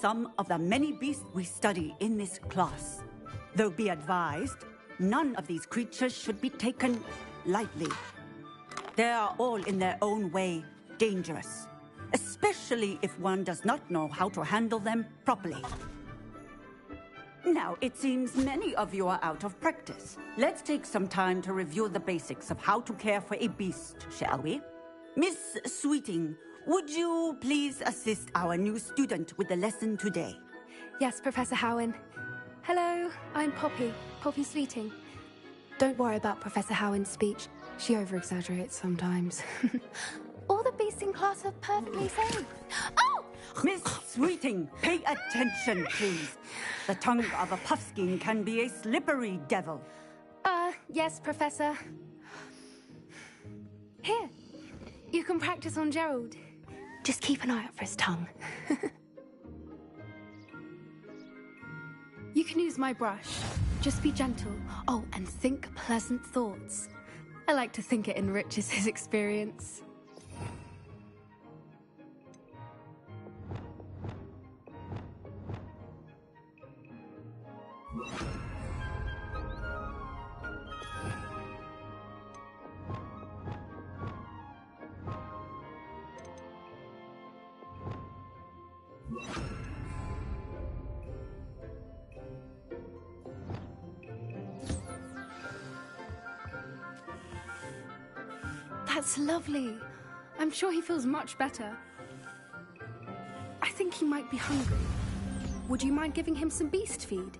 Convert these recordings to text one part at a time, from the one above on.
some of the many beasts we study in this class. Though be advised, none of these creatures should be taken lightly. They are all in their own way dangerous, especially if one does not know how to handle them properly. Now, it seems many of you are out of practice. Let's take some time to review the basics of how to care for a beast, shall we? Miss Sweeting, would you please assist our new student with the lesson today? Yes, Professor Howen. Hello, I'm Poppy Slytherin. Don't worry about Professor Howen's speech. She over-exaggerates sometimes. All the beasts in class are perfectly safe. Oh! Miss Sweeting, pay attention, please. The tongue of a puffskein can be a slippery devil. Yes, Professor. Here, you can practice on Gerald. Just keep an eye out for his tongue. You can use my brush. Just be gentle. Oh, and think pleasant thoughts. I like to think it enriches his experience. That's lovely. I'm sure he feels much better. I think he might be hungry. Would you mind giving him some beast feed?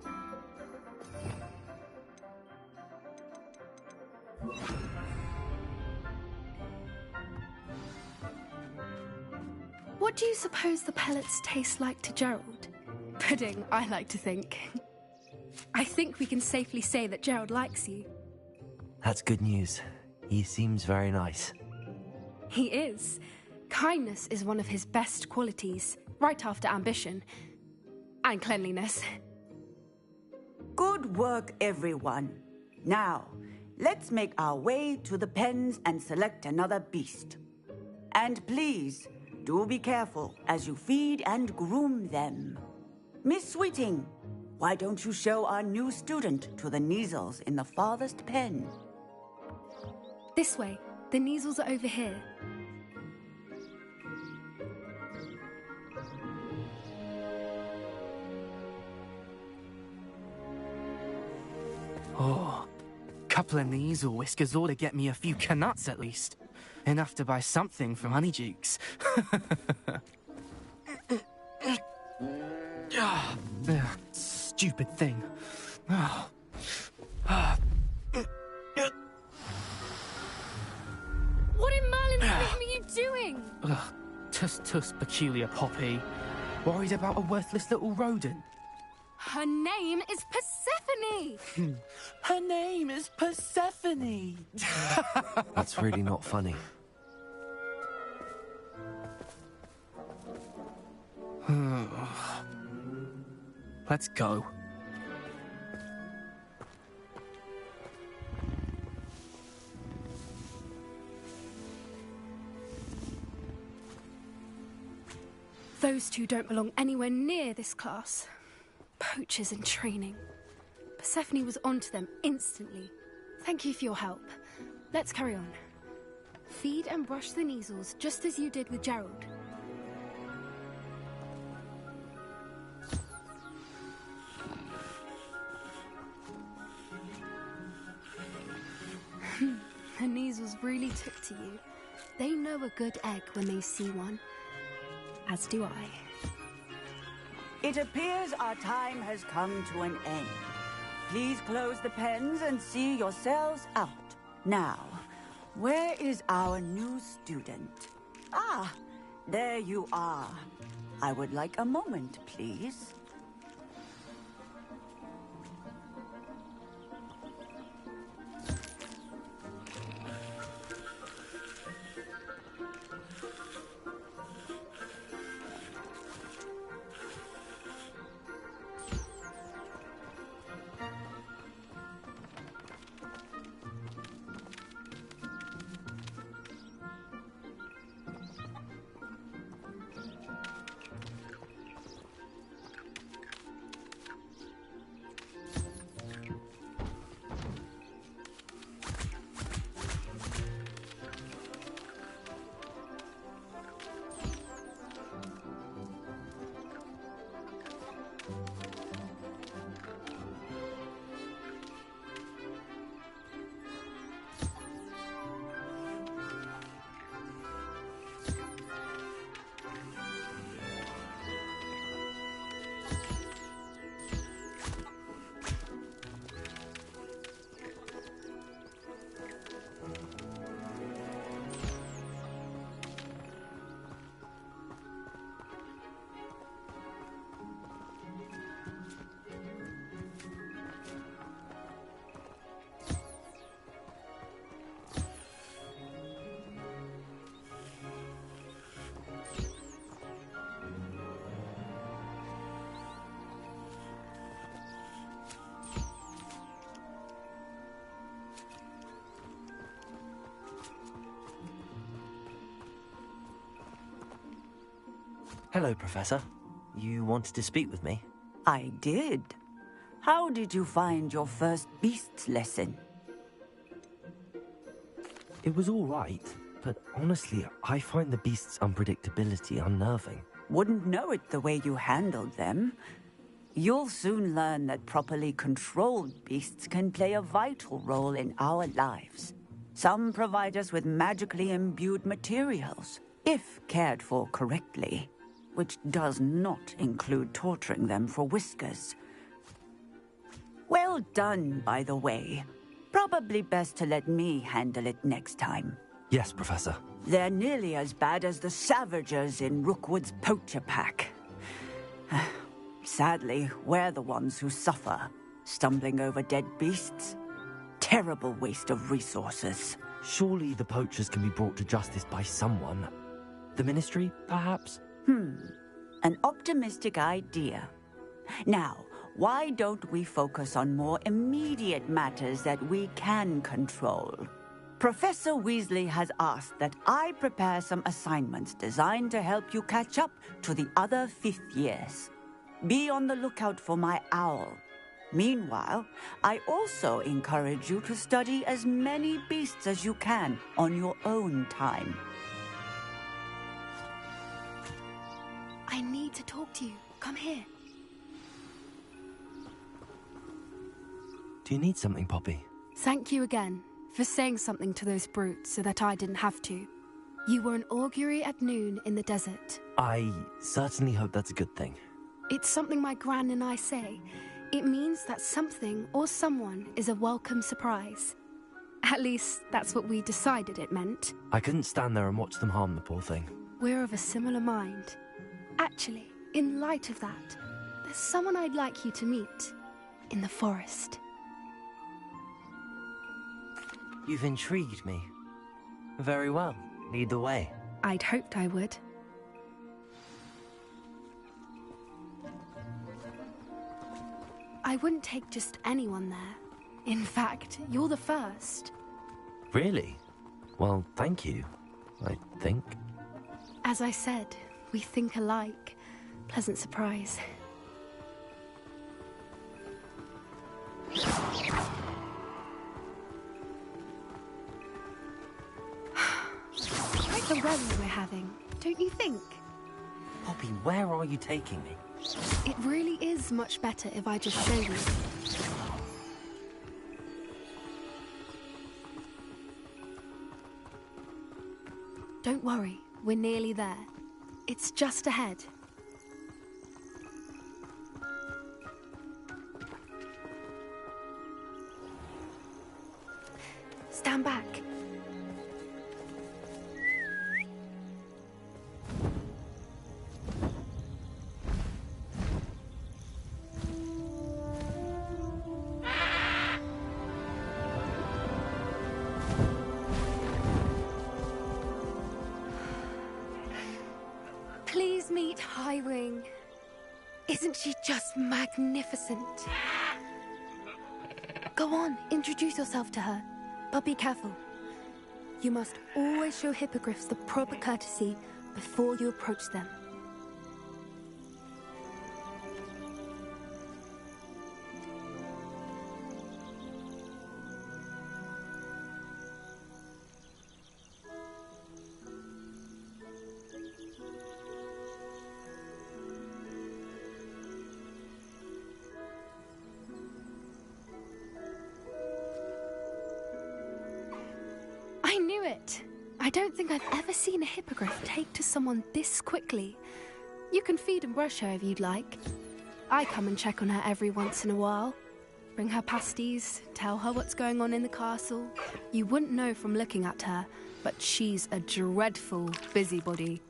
What do you suppose the pellets taste like to Gerald? Pudding, I like to think. I think we can safely say that Gerald likes you. That's good news. He seems very nice. He is. Kindness is one of his best qualities, right after ambition. And cleanliness. Good work, everyone. Now, let's make our way to the pens and select another beast. And please, do be careful as you feed and groom them. Miss Sweeting, why don't you show our new student to the Neasels in the farthest pen? This way. The Neasels are over here. Oh, couple of Neasel whiskers ought to get me a few canuts at least. Enough to buy something from Honeydukes. Stupid thing. What in Merlin's name are you doing? Tuss, peculiar Poppy. Worried about a worthless little rodent? Her name is Persephone! Her name is Persephone! That's really not funny. Let's go. Those two don't belong anywhere near this class. Poachers in training. Persephone was onto them instantly. Thank you for your help. Let's carry on. Feed and brush the Neasels just as you did with Gerald. The Neasels really took to you. They know a good egg when they see one. As do I. It appears our time has come to an end. Please close the pens and see yourselves out. Now, where is our new student? Ah, there you are. I would like a moment, please. Hello, Professor. You wanted to speak with me? I did. How did you find your first beasts lesson? It was all right, but honestly, I find the beast's unpredictability unnerving. Wouldn't know it the way you handled them. You'll soon learn that properly controlled beasts can play a vital role in our lives. Some provide us with magically imbued materials, if cared for correctly, which does not include torturing them for whiskers. Well done, by the way. Probably best to let me handle it next time. Yes, Professor. They're nearly as bad as the Savagers in Rookwood's poacher pack. Sadly, we're the ones who suffer, stumbling over dead beasts. Terrible waste of resources. Surely the poachers can be brought to justice by someone. The Ministry, perhaps? An optimistic idea. Now, why don't we focus on more immediate matters that we can control? Professor Weasley has asked that I prepare some assignments designed to help you catch up to the other fifth years. Be on the lookout for my owl. Meanwhile, I also encourage you to study as many beasts as you can on your own time. I need to talk to you. Come here. Do you need something, Poppy? Thank you again for saying something to those brutes so that I didn't have to. You were an augury at noon in the desert. I certainly hope that's a good thing. It's something my gran and I say. It means that something or someone is a welcome surprise. At least, that's what we decided it meant. I couldn't stand there and watch them harm the poor thing. We're of a similar mind. Actually, in light of that, there's someone I'd like you to meet. In the forest. You've intrigued me. Very well. Lead the way. I'd hoped I would. I wouldn't take just anyone there. In fact, you're the first. Really? Well, thank you, I think. As I said, we think alike. Pleasant surprise. Quite the run we're having, don't you think? Poppy, where are you taking me? It really is much better if I just show you. Don't worry, we're nearly there. It's just ahead. Stand back. Please meet Highwing. Isn't she just magnificent? Go on, introduce yourself to her. But be careful. You must always show hippogriffs the proper courtesy before you approach them. I knew it! I don't think I've ever seen a hippogriff take to someone this quickly. You can feed and brush her if you'd like. I come and check on her every once in a while. Bring her pasties, tell her what's going on in the castle. You wouldn't know from looking at her, but she's a dreadful busybody.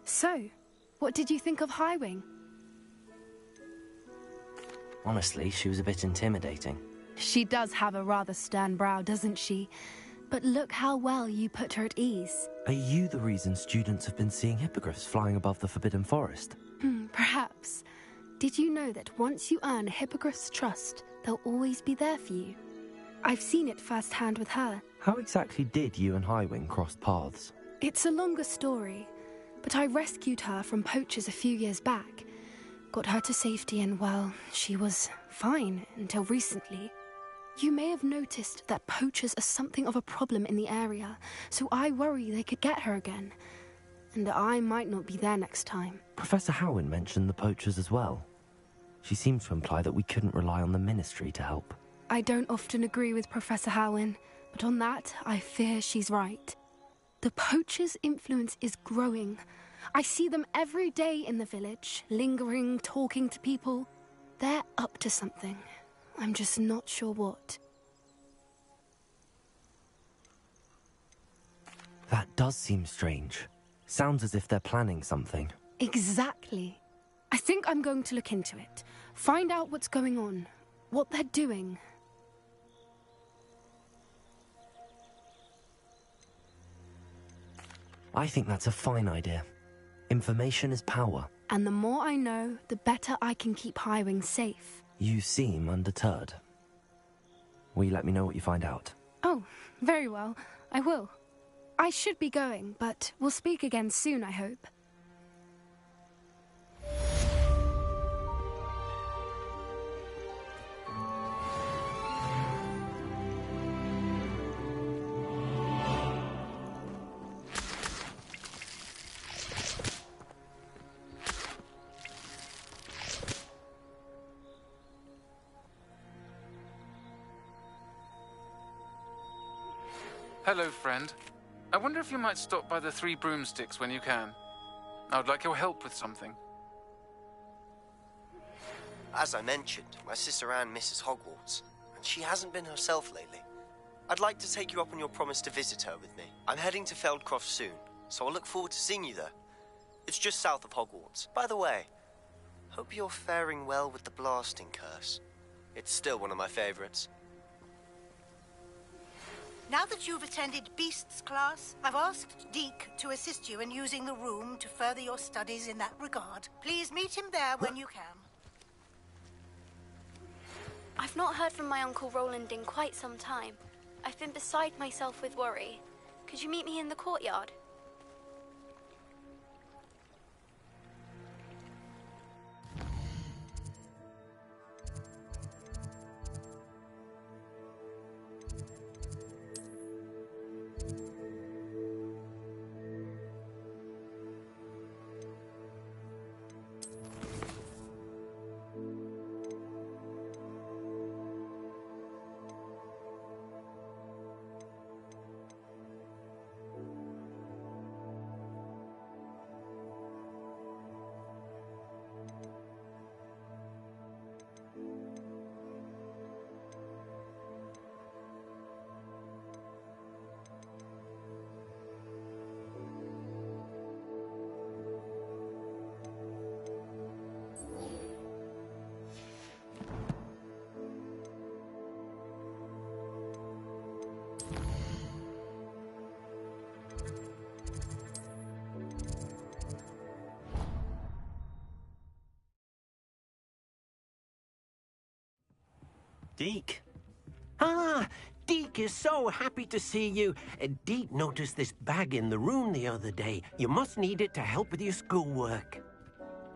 So, what did you think of Highwing? Honestly, she was a bit intimidating. She does have a rather stern brow, doesn't she? But look how well you put her at ease. Are you the reason students have been seeing hippogriffs flying above the Forbidden Forest? Perhaps. Did you know that once you earn a hippogriff's trust, they'll always be there for you? I've seen it firsthand with her. How exactly did you and Highwing cross paths? It's a longer story, but I rescued her from poachers a few years back. Got her to safety and, well, she was fine until recently. You may have noticed that poachers are something of a problem in the area, so I worry they could get her again. And I might not be there next time. Professor Howin mentioned the poachers as well. She seemed to imply that we couldn't rely on the Ministry to help. I don't often agree with Professor Howin, but on that, I fear she's right. The poachers' influence is growing. I see them every day in the village, lingering, talking to people. They're up to something. I'm just not sure what. That does seem strange. Sounds as if they're planning something. Exactly. I think I'm going to look into it. Find out what's going on. What they're doing. I think that's a fine idea. Information is power. And the more I know, the better I can keep Highwing safe. You seem undeterred. Will you let me know what you find out? Oh, very well. I will. I should be going, but we'll speak again soon, I hope. Hello, friend. I wonder if you might stop by the Three Broomsticks when you can. I would like your help with something. As I mentioned, my sister Anne misses Hogwarts, and she hasn't been herself lately. I'd like to take you up on your promise to visit her with me. I'm heading to Feldcroft soon, so I'll look forward to seeing you there. It's just south of Hogwarts. By the way, hope you're faring well with the blasting curse. It's still one of my favorites. Now that you've attended Beasts class, I've asked Deke to assist you in using the room to further your studies in that regard. Please meet him there when you can. I've not heard from my Uncle Roland in quite some time. I've been beside myself with worry. Could you meet me in the courtyard? Deke. Ah, Deke is so happy to see you. Deke noticed this bag in the room the other day. You must need it to help with your schoolwork.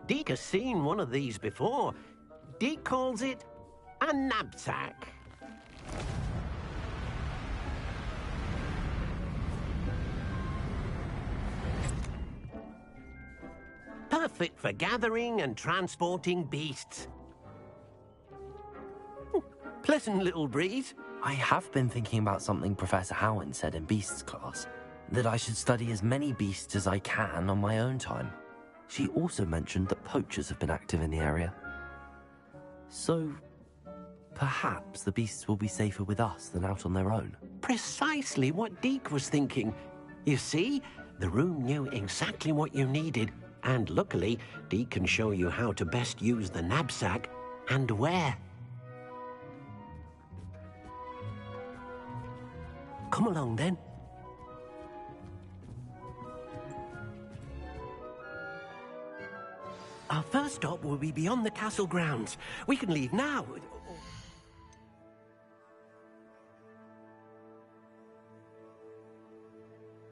Deke has seen one of these before. Deke calls it a knapsack. Perfect for gathering and transporting beasts. Pleasant little breeze. I have been thinking about something Professor Howin said in Beasts class, that I should study as many beasts as I can on my own time. She also mentioned that poachers have been active in the area. So, perhaps the beasts will be safer with us than out on their own. Precisely what Deke was thinking. You see, the room knew exactly what you needed, and luckily, Deke can show you how to best use the knapsack and where. Come along, then. Our first stop will be beyond the castle grounds. We can leave now,